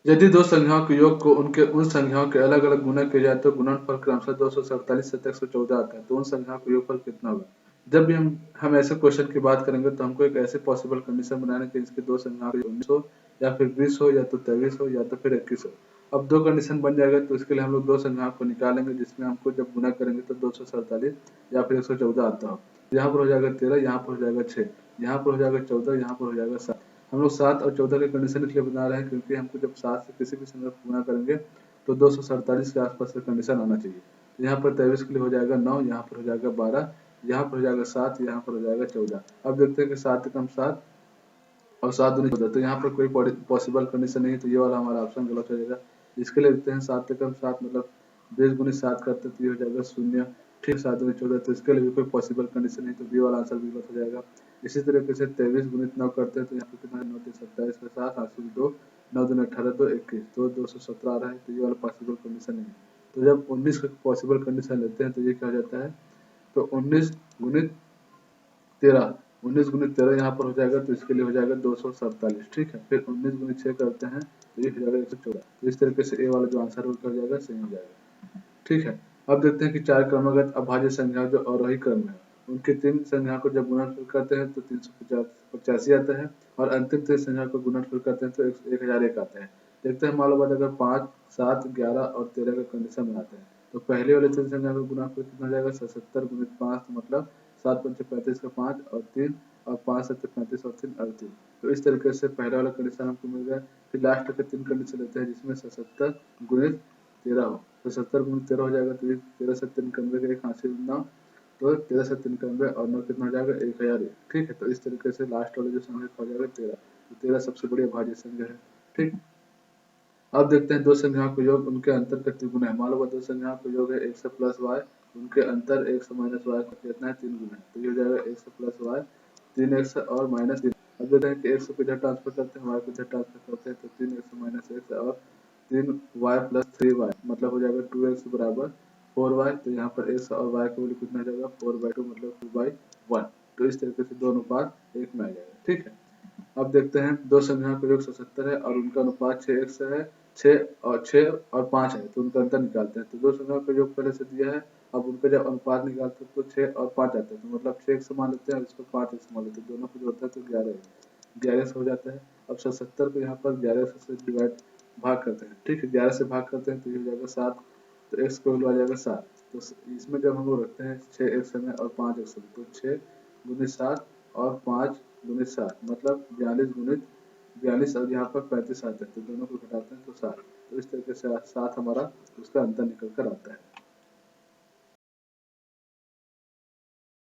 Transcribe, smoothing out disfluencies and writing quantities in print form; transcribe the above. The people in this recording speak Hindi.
यदि दो संख्याओं के योग को उनके उन संख्याओं के अलग अलग गुना किया जाए तो गुणनफल क्रमशः 247 से 114 आता है। तो उन संख्याओं का योगफल कितना होगा? जब भी हम ऐसे क्वेश्चन की बात करेंगे तो हमको एक ऐसे पॉसिबल कंडीशन बनाना कि इसके दो संख्याओं का 19 हो या फिर 20 हो या तो 23 हो या तो फिर 21 हो। अब दो कंडीशन बन जाएगा तो इसके लिए हम लोग दो संख्याओं को निकालेंगे जिसमें हमको जब गुना करेंगे तो 247 या फिर 114 आता हो। यहाँ पर हो जाएगा 13, यहाँ पर हो जाएगा 6, यहाँ पर हो जाएगा 14, यहाँ पर हो जाएगा 7। हम लोग 7 और 14 के कंडीशन इसलिए बना रहे हैं क्योंकि हमको जब 7 से किसी भी संख्या को गुना करेंगे तो 247 के आसपास का कंडीशन आना चाहिए। तो यहाँ पर 23 के लिए हो जाएगा 9, यहाँ पर हो जाएगा 12, यहाँ पर हो जाएगा 7, यहाँ पर हो जाएगा 14। अब देखते हैं कि 7 कम 7 और 7 दूनी 14। तो यहाँ पर कोई पॉसिबल कंडीशन नहीं है, तो ये वाला हमारा ऑप्शन गलत हो जाएगा। इसके लिए देखते हैं 7 कम 7 मतलब 20 गुनी 7 करते तो ये हो जाएगा 0। ठीक, 7 दूनी 14, तो इसके लिए भी कोई पॉसिबल कंडीशन नहीं, तो बी वाला आंसर भी गलत हो जाएगा। इसी तरीके से 23 गुणित 9 करते हैं तो यहाँ पे कितना 9 3 27 के साथ 8 2 9 दूनी 18 2 21 तो 217 आ रहा है, तो ये वाला पॉसिबल कंडीशन नहीं है। तो जब 19 का पॉसिबल कंडीशन लेते हैं तो ये क्या हो जाता है, तो 19 गुणित 13, 19 गुणित 13 यहाँ पर हो जाएगा तो इसके लिए हो जाएगा 247। ठीक है, फिर 19 गुणित 6 करते हैं तो ये हो जाएगा 114। तो इस तरीके से ए वाला जो आंसर हो जाएगा सही हो जाएगा। ठीक है, अब देखते हैं कि चार क्रमागत अभाज्य संख्या जो अवरोही क्रम में है उनकी तीन संख्या को जब गुणनफल करते हैं तो 385 आता है और अंतिम तीन संख्या को गुणनफल करते हैं तो 1001 आता है। देखते हैं मान लो बात अगर 5, 7, 11 और 13 का कंडीशन बनाते हैं तो पहले वाले तीन संख्या का गुणनफल कितना हो जाएगा 77 गुणित 5 मतलब 7 पंचे 35 का 5 और 3 और 5 7 35 और 3 38। तो इस तरीके से पहला वाला कंडीशन हमको मिल गया। फिर लास्ट के तीन कंडीशन लेते हैं जिसमें 77 गुणित 13 हो तो 70 गुणित 13 हो जाएगा तो 13 से 93 का एक हासिल 9 तो 13 से 93 और 9 कितना हो जाएगा 1001। ठीक है, तो इस तरीके से लास्ट वाले जो संख्या हो जाएगा 13। तो 13 सबसे बड़ी अभाज्य संख्या है। ठीक, अब देखते हैं दो संख्याओं का योग उनके अंतर का त्रिगुण है। मान लो दो संख्याओं का योग है x से प्लस वाई, उनके अंतर x से माइनस वाई का कितना है 3 गुना है, तो ये हो जाएगा x से प्लस वाई 3x और माइनस 3। अब देखते हैं कि x को किधर ट्रांसफर करते हैं, y को किधर ट्रांसफर करते हैं, तो 3x माइनस x और 3y प्लस 3y मतलब हो जाएगा 2x बराबर 4y। तो यहाँ पर x और y का वैल्यू कितना हो जाएगा 4/2 मतलब 2/1। तो इस तरीके से दोनों अनुपात एक में आ जाएगा। ठीक है, अब देखते हैं दो संख्याओं का योग 77 है और उनका अनुपात 6x है, 6 और 5 है, तो उनका अंतर निकालते हैं। तो दो संख्याओं का योग पहले से दिया है, अब उनका जब अनुपात निकालते हैं तो 6 और 5 आता है, तो मतलब 6x मान लेते हैं और इसको 5x मान लेते हैं, दोनों को जोड़ते हैं तो 11 से हो जाता है। अब 77 को यहाँ पर 11 से डिवाइड भाग करते हैं। ठीक है, 11 से भाग करते हैं तो ये हो जाएगा 7, तो x को आ जाएगा 7। तो इसमें जब हम लोग रखते हैं 6x में और 5x में तो 6 गुणित 7 और 5 गुणित 7 मतलब 42 गुणित 42 और यहाँ पर 35 आता है, तो दोनों को घटाते हैं तो 7। तो इस तरीके से 7 हमारा उसका अंतर निकल कर आता है।